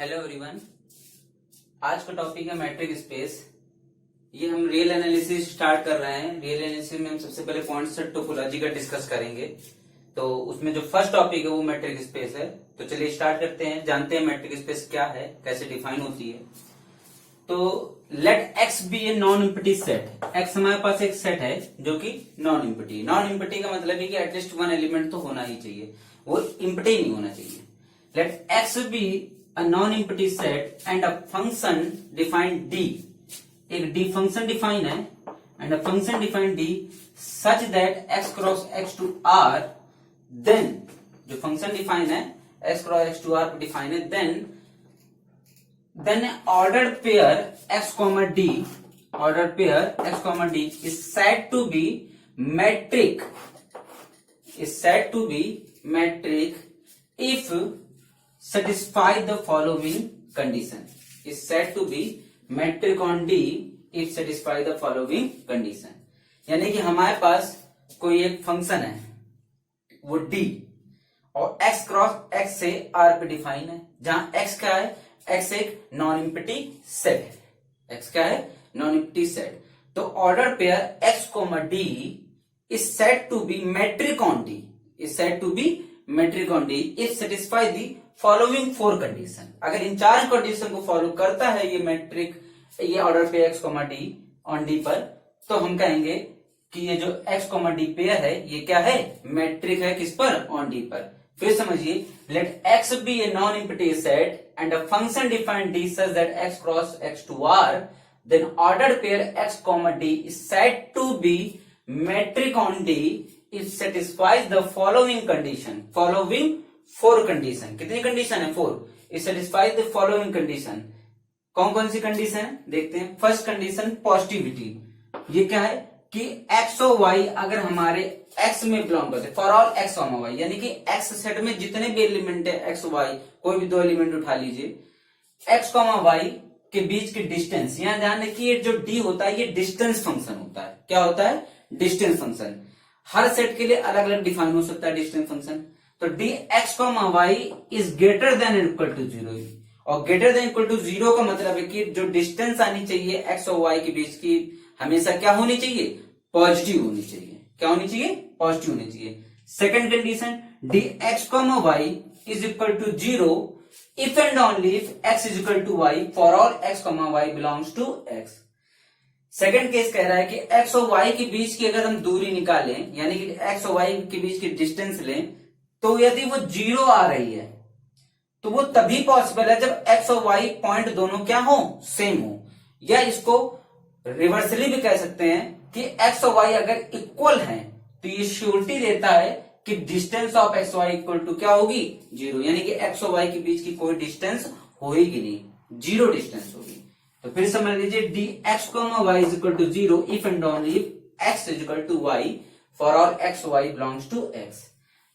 Hello everyone. आज का topic है मैट्रिक स्पेस। ये हम रियल एनालिसिस स्टार्ट कर रहे हैं। रियल एनालिसिस में हम सबसे पहले पॉइंट्स टोपोलॉजी का डिस्कस करेंगे। तो उसमें जो फर्स्ट टॉपिक है वो मैट्रिक स्पेस है। तो चलिए स्टार्ट करते हैं, जानते हैं मैट्रिक स्पेस क्या है, कैसे डिफाइन होती है। तो let X be a non empty set. X हमारे पास एक सेट है जो कि नॉन इम्पटी। नॉन इम्पटी का मतलब है कि एटलीस्ट वन एलिमेंट तो होना ही चाहिए, वो इम्पटी नहीं होना चाहिए। Let X be a non-empty set and a function defined d। एक d फंक्शन डिफाइन है and a function defined d such that x cross x to r, then जो फंक्शन डिफाइन है x cross x to r पे define है, then ordered pair x comma d, ordered pair x comma d is said to be metric, is said to be metric if satisfy the following condition, is said to be metric on D if satisfy the following condition। यानी कि हमारे पास कोई एक function है वो D और x cross x से R पे डिफाइन है, जहां x क्या है, x एक नॉन इम्पटी सेट है। x क्या है, नॉन इम्पटी सेट। तो order pair x comma D is said to be metric on D, is said to be metric on D if satisfy the following four condition. अगर इन चार condition को follow करता है ये matric, ये order पे x comma D on D पर, तो हम कहेंगे कि ये जो एक्स कोमा डी पेयर है ये क्या है, मैट्रिक है। किस पर, ऑन डी पर। फिर समझिए, let X be a non empty set and a function defined d such that X cross X to R, then order pair X comma d is said to be metric on d if satisfies the following condition. Following four condition. कितनी condition है, four. It satisfies the following condition. कौन कौन सी condition है देखते हैं। First condition positivity. ये क्या है कि एक्स और वाई अगर हमारे एक्स में बिलोंग करते, फॉर ऑल एक्स और वाई, यानी कि एक्स सेट में जितने भी एलिमेंट है एक्स वाई, कोई भी दो एलिमेंट उठा लीजिए, एक्स कॉमा वाई के बीच की डिस्टेंस, यहां ध्यान रखिए जो डी होता है ये डिस्टेंस फंक्शन होता है। क्या होता है, डिस्टेंस फंक्शन। हर सेट के लिए अलग अलग डिफाइन हो सकता है डिस्टेंस फंक्शन। तो D x comma Y is greater than equal to zero, और greater than equal to zero का मतलब है कि जो डिस्टेंस आनी चाहिए एक्स और वाई के बीच की हमेशा क्या होनी चाहिए, पॉजिटिव होनी चाहिए। क्या होनी चाहिए, पॉजिटिव होनी चाहिए। Second condition, d x comma Y is equal to zero if and only if x is equal to Y for all x comma y belongs to X. Second case कह रहा है कि एक्स और Y के बीच की अगर हम दूरी निकालें, यानी कि एक्स और वाई के बीच की डिस्टेंस लें, तो यदि वो जीरो आ रही है तो वो तभी पॉसिबल है जब एक्स और वाई पॉइंट दोनों क्या हो, सेम हो। या इसको रिवर्सली भी कह सकते हैं कि एक्स और वाई अगर इक्वल हैं तो ये श्योरिटी देता है कि distance of x y equal to क्या होगी, जीरो। यानी कि एक्स और वाई के बीच की कोई डिस्टेंस होगी नहीं, जीरो डिस्टेंस होगी। तो फिर समझ लीजिए, D x comma Y is equal to zero if and only if x is equal to Y for all X Y belongs to X.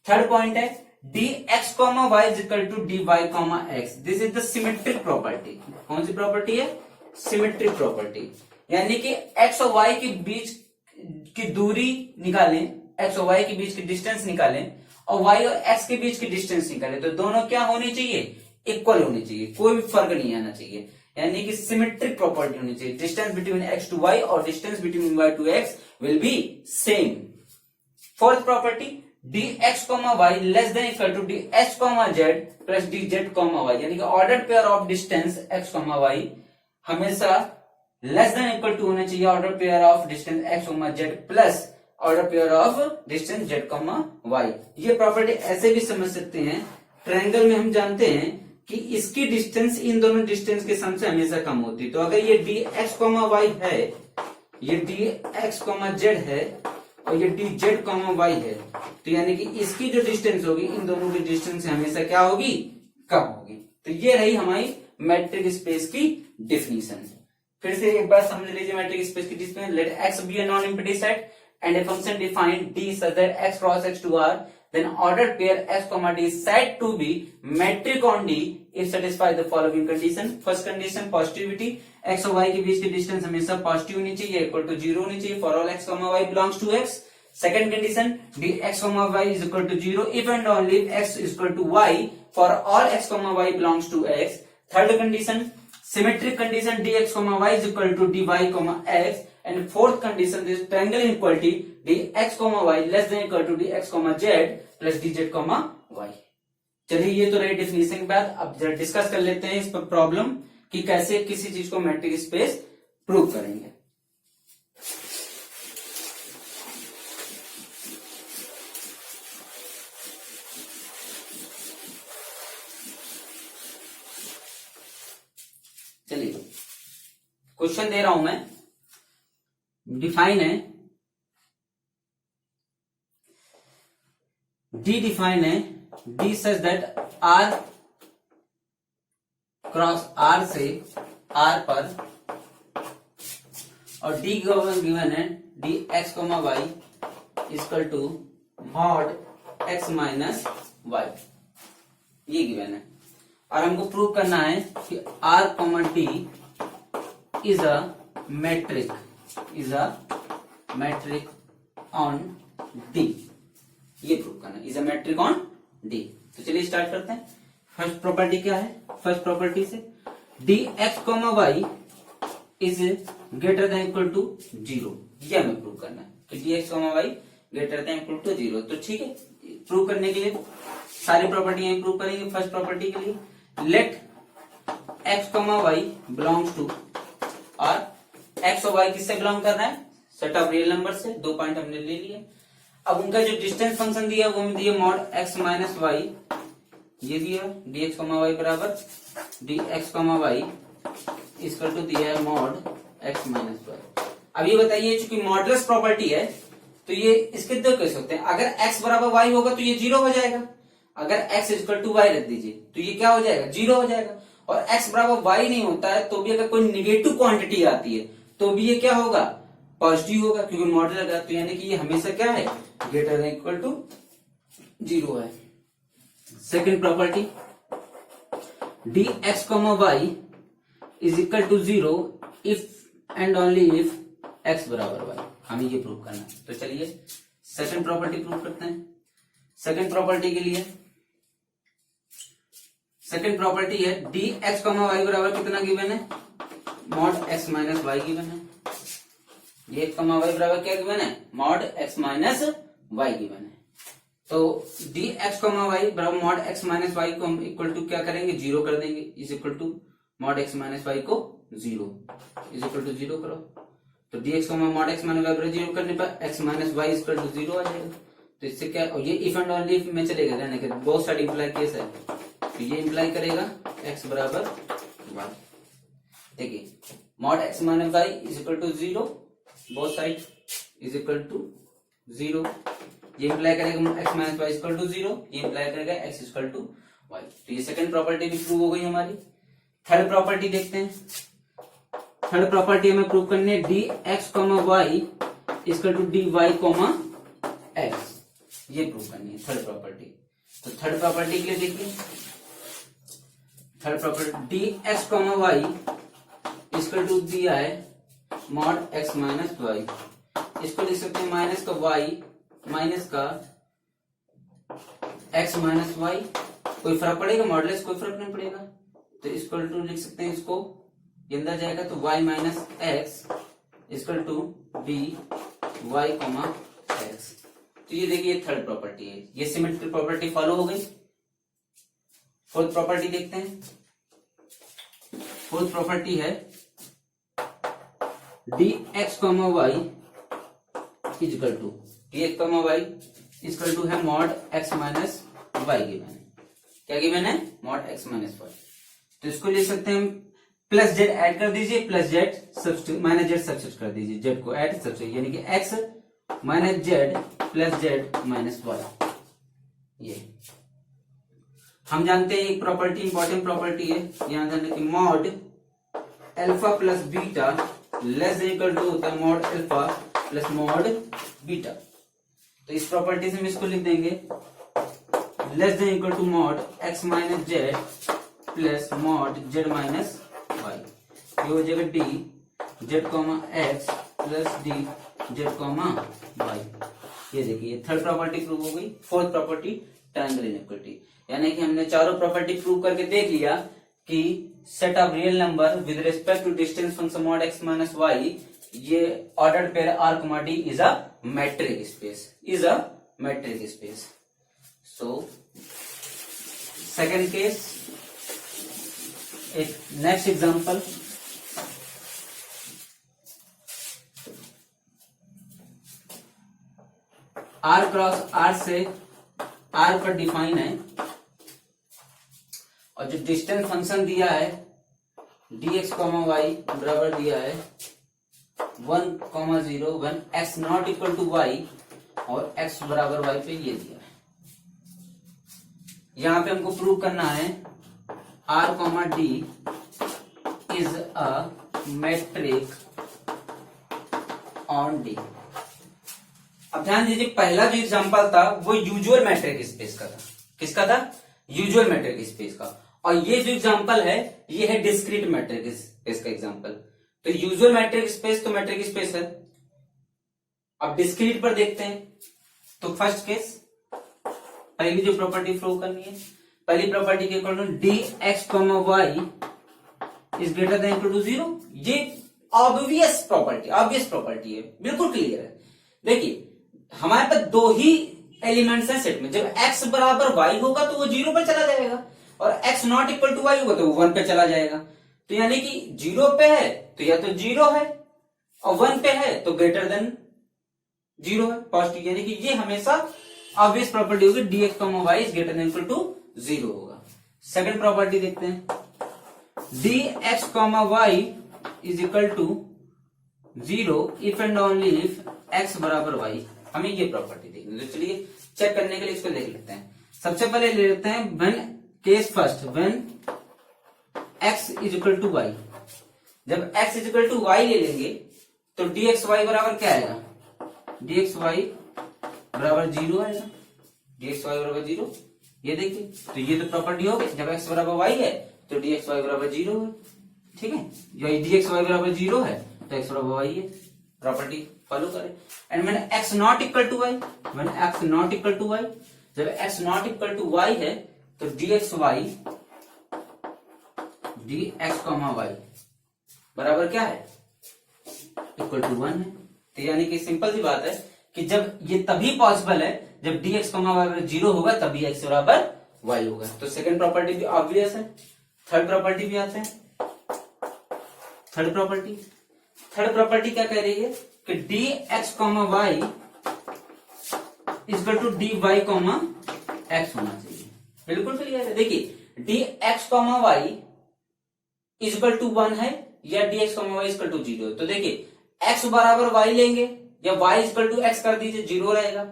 Third point है, D x comma Y is equal to D Y comma X. This is the symmetric property. कौन सी property है, symmetric property. यानी कि x और Y के बीच की दूरी निकालें, एक्स और वाई के बीच की डिस्टेंस निकालें, और वाई और एक्स के बीच की डिस्टेंस निकालें, तो दोनों क्या होनी चाहिए, इक्वल होनी चाहिए, कोई भी फर्क नहीं आना चाहिए। यानी कि सिमेट्रिक प्रॉपर्टी होनी चाहिए। Distance between X to Y और distance between Y to X will be same. Fourth property, D x comma Y less than equal to D H comma Z plus D Z comma Y. यानी कि order pair of distance X comma Y हमेशा less than equal to होना चाहिए order pair of distance X comma Z plus order pair of distance Z comma Y. ये property ऐसे भी समझ सकते हैं, ट्रायंगल में हम जानते हैं कि इसकी डिस्टेंस इन दोनों डिस्टेंस के सम से हमेशा कम होती है। तो अगर ये डी एक्स कॉमा वाई है, ये डी एक्स कॉमा जेड है और ये डी जेड कॉमा वाई है, तो यानी कि इसकी जो डिस्टेंस होगी इन दोनों की डिस्टेंस से हमेशा क्या होगी, कम होगी। तो ये रही हमारी मैट्रिक स्पेस की डिफिनीशन। फिर से एक बार समझ लीजिए मैट्रिक स्पेस की definition. Let X be a non empty set and a function defined d such that X cross X to R, then ordered pair x comma d is said to be metric on D if satisfy the following condition. First condition positivity, x और y के बीच की distance हमेशा positive होनी चाहिए, equal to zero होनी चाहिए for all x comma y belongs to x. Second condition, dx comma y is equal to 0 if and only if x is equal to y for all x comma y belongs to x. Third condition symmetric condition dx, y is equal to dy, x, and fourth condition this triangle inequality dx, y less than equal to dx, z plus dz, y। चलिए ये तो रही definition के बाद, अब जरा discuss कर लेते हैं इस पर प्रॉब्लम कि कैसे किसी चीज को मैट्रिक स्पेस प्रूव करेंगे। चलिए क्वेश्चन दे रहा हूं मैं, डिफाइन है डी, डिफाइन है d such that R cross R से आर पर, और डी गिवन है D x, y equal to mod x minus Y, ये गिवन है। और हमको प्रूव करना है कि R comma D is a metric, on d, ये प्रूव करना है, is a metric on d. तो चलिए स्टार्ट करते हैं। फर्स्ट प्रॉपर्टी क्या है? फर्स्ट प्रॉपर्टी से d x comma Y is greater than equal to 0, ये हमें प्रूव करना है कि d x comma y greater than equal to 0। तो ठीक है, प्रूव करने के लिए सारी प्रॉपर्टी प्रूव करेंगे। फर्स्ट प्रॉपर्टी के लिए let x comma y belongs to, और एक्स और वाई किससे बिलोंग कर रहा है? सेट ऑफ रियल नंबर से। 2 पॉइंट हमने ले लिए। अब उनका जो डिस्टेंस फंक्शन दिया वो हमें दिया मॉड एक्स माइनस वाई, ये दिया डी एक्स कॉमा वाई बराबर डी एक्स कॉमा वाई इसका टू दिया है मॉड एक्स माइनस वाई। अब ये बताइए, चूंकि मॉडुलस प्रॉपर्टी है तो ये इसके दो केस होते हैं। अगर x बराबर y होगा तो ये 0 हो जाएगा, अगर x इक्वल टू y रख दीजिए तो ये क्या हो जाएगा? 0 हो जाएगा। और x बराबर y नहीं होता है तो भी अगर कोई निगेटिव क्वांटिटी आती है तो भी ये क्या होगा? पॉजिटिव होगा, क्योंकि मॉडल लगा। तो यानी कि ये हमेशा क्या है? ग्रेटर देन इक्वल टू 0 है। Second property D x comma Y is equal to 0 if and only if x बराबर वाई, हमें ये प्रूव करना है। तो चलिए सेकंड प्रॉपर्टी प्रूव करते हैं। सेकंड प्रॉपर्टी के लिए सेकंड प्रॉपर्टी है डी एक्स कॉमा वाई बराबर कितना गिवन है? Mod x minus Y given है। डी एक्स कॉमा वाई बराबर क्या गिवन है? Mod x minus Y given है। तो डी एक्स कॉमा वाई बराबर मॉड एक्स माइनस वाई को हम इक्वल टू क्या करेंगे? 0 कर देंगे। Is equal to mod x minus y को 0 इज इक्वल टू 0 करो। तो D x mod x minus y बराबर 0 करने पर x minus y equal to 0 आ जाएगा। तो इससे क्या, और ये इफ एंड ओनली इफ में चलेगा, यानी कि बोथ साइड इंप्लाई केस है। तो ये इंप्लाई करेगा एक्स बराबर वाई। देखिए mod x minus y is equal to 0, both side is equal to 0। ये इंप्लाई करेगा x minus y equal to 0, ये इंप्लाई करेगा एक्स इक्वल टू वाई। तो ये सेकंड प्रॉपर्टी भी प्रूव हो गई हमारी। थर्ड प्रॉपर्टी देखते हैं। थर्ड प्रॉपर्टी हमें प्रूव करनी है D x comma Y equal to D Y comma x, ये प्रूव करनी है थर्ड प्रॉपर्टी। तो थर्ड प्रॉपर्टी के लिए देखिए, third property D x comma Y equal to दिया है मॉड एक्स माइनस वाई, इसको लिख सकते हैं माइनस का वाई माइनस का एक्स माइनस वाई। कोई फर्क पड़ेगा? मॉडुलस कोई फर्क नहीं पड़ेगा। तो इक्वल टू लिख सकते हैं इसको, ये अंदर जाएगा तो y minus x equal to D Y comma x. तो ये देखिए थर्ड प्रॉपर्टी है, ये सिमेट्रिक प्रॉपर्टी फॉलो हो गई। फोर्थ प्रॉपर्टी देखते हैं। फोर्थ प्रॉपर्टी है D x comma Y equal to D x comma Y equal to है mod x minus Y given है। क्या गिवन है? Mod x minus Y. तो इसको ले सकते हैं प्लस जेड ऐड कर दीजिए, plus z substitute minus z substitute कर दीजिए, जेड को ऐड सब्स्टिट्यूट, यानी कि x minus z plus z minus Y. ये हम जानते हैं एक प्रॉपर्टी, इंपॉर्टेंट प्रॉपर्टी है, यहां जानते कि mod alpha plus beta less than equal to होता है mod alpha plus mod beta. तो इस प्रॉपर्टी से हम इसको लिख देंगे less than equal to mod x minus z plus mod z minus Y. ये हो जाएगा d Z comma x plus D Z comma Y. ये देखिए थर्ड प्रॉपर्टी प्रूव हो गई। फोर्थ प्रॉपर्टी ट्रायंगल इनइक्वालिटी, यानी कि हमने चारों प्रॉपर्टी प्रूव करके देख लिया कि set of real number with respect to distance function mod x minus Y, ये order pair R comma D is a metric space, so second case, एक next example, R cross R से R पर define है और जो distance function दिया है dx Y बराबर दिया है 1,0 one x not equal to Y और x बराबर वाई पे ये दिया है। यहां पे हमको प्रूव करना है r comma D is a metric on D. अब ध्यान दीजिए, पहला जो एग्जांपल था वो यूजुअल मैट्रिक स्पेस का था। किसका था? यूजुअल मैट्रिक स्पेस का। और ये जो एग्जांपल है ये है डिस्क्रीट मैट्रिक स्पेस का एग्जांपल। तो यूजुअल मैट्रिक स्पेस तो मैट्रिक स्पेस है। अब डिस्क्रीट पर देखते हैं। तो फर्स्ट केस, पहली जो प्रॉपर्टी प्रूव करनी है, पहली प्रॉपर्टी के according d x y is greater than equal to 0। ये ऑब्वियस प्रॉपर्टी है, बिल्कुल क्लियर है। देखिए हमारे पास दो ही एलिमेंट्स हैं सेट में। जब x बराबर y होगा तो वो 0 पर चला जाएगा और x not equal to y होगा तो वो 1 पे चला जाएगा। तो यानी कि 0 पे है तो या तो 0 है और 1 पे है तो ग्रेटर देन 0 है, पॉजिटिव। यानी कि ये हमेशा ऑब्वियस प्रॉपर्टी होगी, dx y is greater than equal to 0 होगा। सेकंड प्रॉपर्टी देखते हैं, dx y is equal to 0 if and only if x बराबर y। हमें ये प्रॉपर्टी देखनी है। तो चलिए चेक करने के लिए इसको देख लेते हैं। सबसे पहले ले लेते हैं when case first, when x is equal to y। जब x is equal to y ले लेंगे तो dxy बराबर क्या आएगा? dxy बराबर 0 आएगा, dxy बराबर 0। ये देखिए, तो ये तो प्रॉपर्टी हो गई। जब x बराबर y है तो dxy बराबर 0 है, ठीक है। यही dxy बराबर 0 है तो x बराबर y है, प्रॉपर्टी फॉलो करें। And when x not equal to y, when x not equal to y, जब x not equal to y है तो dx y बराबर क्या है? इक्वल टू 1 है। तो यानी कि सिंपल सी बात है कि जब ये तभी पॉसिबल है जब dx y बराबर 0 होगा तभी x बराबर y होगा। तो सेकंड प्रॉपर्टी भी ऑब्वियस है। थर्ड प्रॉपर्टी भी आते हैं। थर्ड प्रॉपर्टी क्या कह रही है कि dx y is equal to dy x होना चाहिए। बिल्कुल क्लियर है। देखिए dx y is equal to 1 है या dx y is equal to 0। तो देखिए x बराबर y लेंगे या y is equal to x कर दीजिए, 0 रहेगा।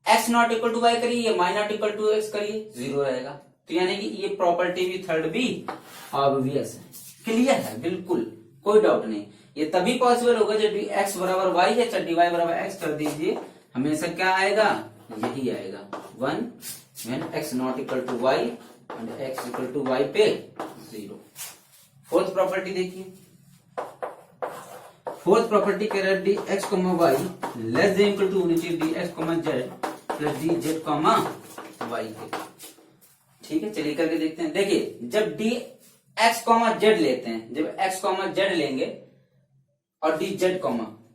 x not equal to y करिए या y not equal to x करिए, 0 रहेगा। तो यानी कि ये प्रॉपर्टी भी थर्ड भी ऑब्वियस है, क्लियर है, बिल्कुल कोई डाउट नहीं। ये तभी पॉसिबल होगा जब x बराबर y है, चाहे dy बराबर x कर दीजिए, हमेशा क्या आएगा? यही आएगा 1 when x not equal to y and x equal to y पे 0। फोर्थ प्रॉपर्टी देखिए, फोर्थ प्रॉपर्टी कह रहा है dx y less than equal to होनी चाहिए dx z plus dz y के। ठीक है, चलिए करके देखते हैं। देखिए जब dx z लेते हैं, जब x z लेंगे और dz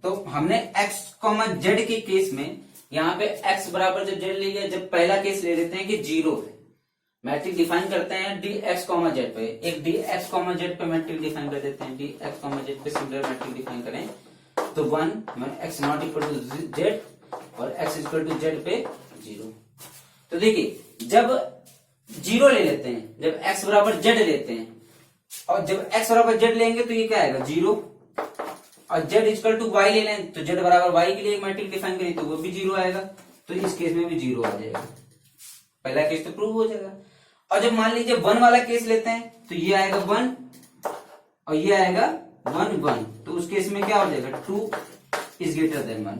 तो हमने x z के केस में यहाँ पे x बराबर जब z ले लिया, जब पहला केस ले लेते हैं कि 0 है, मैट्रिक डिफाइन करते हैं dx z पे। एक dx z पे मैट्रिक डिफाइन कर देते हैं, dx z पे सिमिलर मैट्रिक डिफाइन करें तो 1 when x not equal to z और x इक्वल टू z पे 0। तो देखिए जब 0 ले लेते हैं, जब x बराबर z लेते हैं और जब x बराबर z लेंगे तो ये क्या आएगा? 0। और z इक्वल टू y ले लें तो z बराबर y के लिए मैट्रिक डिफाइन करें तो वो भी 0 आएगा। तो इस केस में भी 0 आ जाएगा, पहला केस तो प्रूव हो जाएगा। और जब मान लीजिए 1 वाला केस लेते हैं तो ये आएगा 1 और ये आएगा 1 1, तो उस केस में क्या हो जाएगा? 2 इज ग्रेटर देन 1।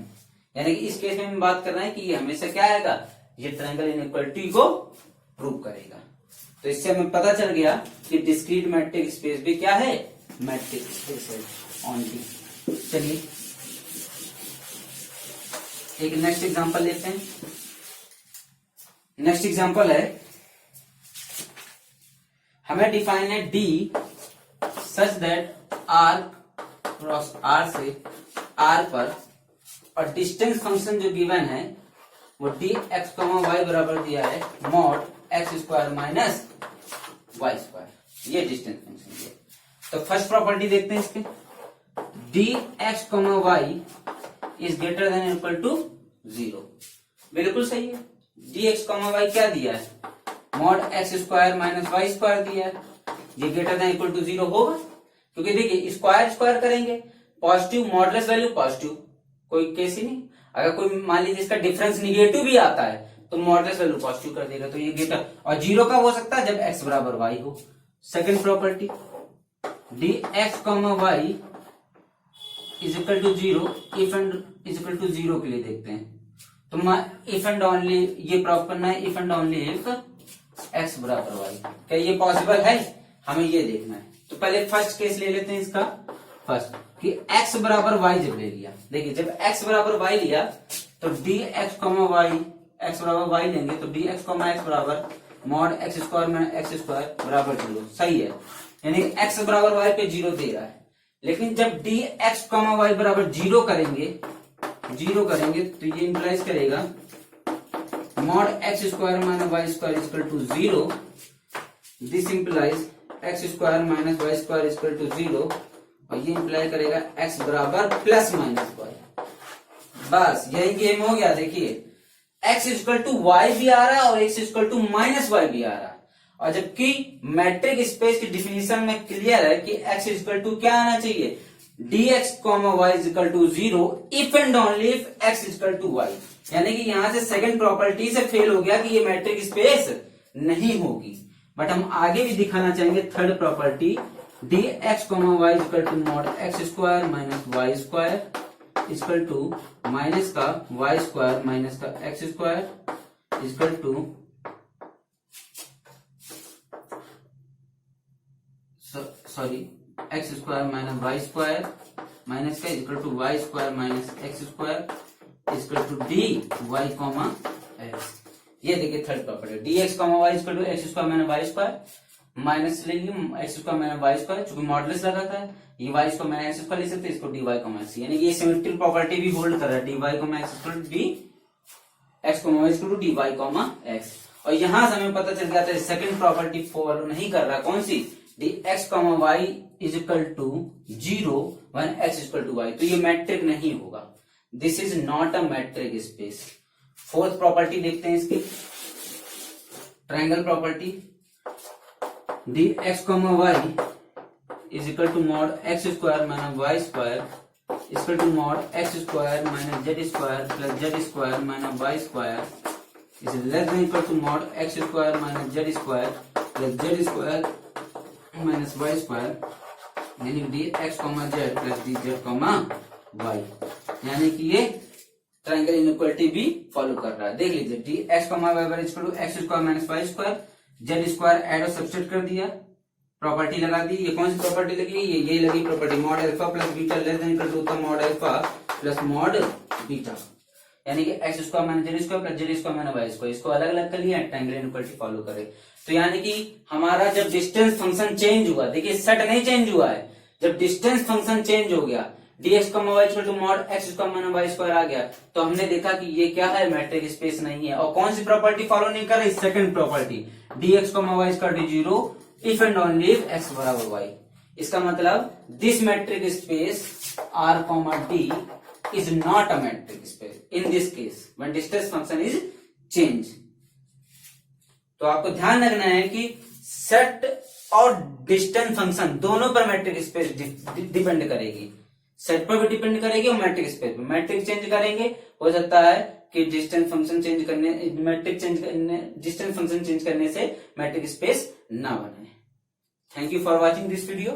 यानी कि इस केस में हम बात कर रहे हैं कि ये हमेशा क्या आएगा? ये ट्रायंगल इनइक्वालिटी को प्रूव करेगा। तो इससे हमें पता चल गया कि डिस्क्रीट मैट्रिक स्पेस भी क्या है? मैट्रिक स्पेस है ऑन डी। चलिए एक नेक्स्ट एग्जांपल लेते हैं। नेक्स्ट एग्जांपल है हमें डिफाइन है d such that R cross R से आर पर, और डिस्टेंस फंक्शन जो गिवन है वो डी एक्स कॉमा वाई बराबर दिया है mod x square minus Y square, ये डिस्टेंस फंक्शन है। तो फर्स्ट प्रॉपर्टी देखते हैं इसके, d x comma Y is greater than equal to 0, बिल्कुल सही है। डी एक्स कॉमा वाई क्या दिया है, mod x square minus Y square दिया है, ये ग्रेटर देन इक्वल टू 0 होगा, क्योंकि देखिए स्क्वायर स्क्वायर करेंगे, पॉजिटिव मॉडलेस वैल्यू पॉजिटिव, कोई केस ही नहीं। अगर कोई मान लीजिए इसका डिफरेंस निगेटिव भी आता है तो मॉडलेस वैल्यू पॉजिटिव कर देगा, तो ये ग्रेटर, और 0 कब हो सकता है, जब एक्स बराबर वाई हो। Second property, D x comma Y is equal to 0 if and is equal to 0 के लिए देखते हैं, तो इफ एंड ओनली ये प्रूव करना है, if and only if x बराबर वाई, क्या ये पॉसिबल है, हमें ये देखना है। तो पहले फर्स्ट केस ले लेते हैं इसका, फर्स्ट कि x बराबर y जब ले लिया, देखिए जब x बराबर y लिया तो D x comma y, x बराबर वाई लेंगे तो डी एक्स कॉमा एक्स बराबर मॉड एक्स स्क्वायर में एक्स स्क्वायर बराबर 0, सही है, यानी x बराबर y पे 0 दे रहा है। लेकिन जब डी एक्स कॉमा वाई बराबर 0 करेंगे तो ये इंप्लाइज करेगा mod x square minus Y square equal to 0, this implies x square minus Y square equal to 0, और ये इंप्लाई करेगा x बराबर प्लस माइनस वाई। बस यही गेम हो गया। देखिए x इक्वल टू वाई भी आ रहा है और x equal to minus y भी आ रहा है, और जबकि मैट्रिक स्पेस की डिफिनीशन में क्लियर है कि x इक्वल टू क्या आना चाहिए, dx comma Y equal to 0 if and only if x equal to y, यानी कि यहां से सेकंड प्रॉपर्टी से फेल हो गया कि ये मैट्रिक स्पेस नहीं होगी। बट हम आगे भी दिखाना चाहेंगे third property, D x comma Y equal to mod x square minus Y square equal to minus का वाई स्क्वायर माइनस का X square equal to sorry X square minus Y square minus का equal to Y square minus x square equal to D Y comma x. ये देखिए third property, D x comma Y equal to x square minus Y square minus लेंगे X square minus Y square, चूंकि modulus लगा था ये y square minus x square ले सकते हैं, इसको डी वाई कॉमा एक्स, यानी कि ये सिमेट्रिक प्रॉपर्टी भी होल्ड कर रहा है, d Y comma x equal to D x comma Y equal to D Y comma x. और यहां से हमें पता चल गया था सेकंड प्रॉपर्टी फॉलो नहीं कर रहा, कौन सी, D x comma Y is equal to 0 one X equal to Y, तो ये मैट्रिक नहीं होगा, this is not a metric space. Fourth property देखते हैं इसकी, triangle property, D x comma Y is equal to mod x square minus Y square equal to mod x square minus Z square plus Z square minus Y square is less than equal to mod x square minus Z square plus Z square minus Y square, यानी D x comma Z plus D Z comma Y, यानी कि ये triangle inequality भी follow कर रहा है। देख लीजिए D x comma Y equal to x square minus Y square, z square add और सब्सट्रैक्ट कर दिया, प्रॉपर्टी लगा दी, ये कौन सी प्रॉपर्टी लगी, ये लगी property mod alpha plus beta less than equal to mod alpha plus mod beta, यानी कि x square minus Z square plus Z square minus Y square, इसको अलग अलग कर लिया, ट्रायंगल इनइक्वालिटी फॉलो करे। तो यानी कि हमारा जब डिस्टेंस फंक्शन चेंज हुआ, देखिए सेट नहीं चेंज हुआ है, जब डिस्टेंस फंक्शन चेंज हो गया, dx comma y equal to mod x square minus Y square आ गया, तो हमने देखा कि ये क्या है, मैट्रिक स्पेस नहीं है। और कौन सी प्रॉपर्टी फॉलो नहीं कर रही, second property, dx comma y equal to 0 if and only if x बराबर y। इसका मतलब this metric space r comma d is not a metric space in this case when distance function is change. तो आपको ध्यान रखना है कि set और डिस्टेंस फंक्शन दोनों पर मैट्रिक स्पेस डिपेंड करेगी, सेट पर भी डिपेंड करेगी और मैट्रिक स्पेस पर। मैट्रिक चेंज करेंगे, हो सकता है कि डिस्टेंस फंक्शन चेंज करने डिस्टेंस फंक्शन चेंज करने से मैट्रिक स्पेस ना बने। Thank you for watching this video.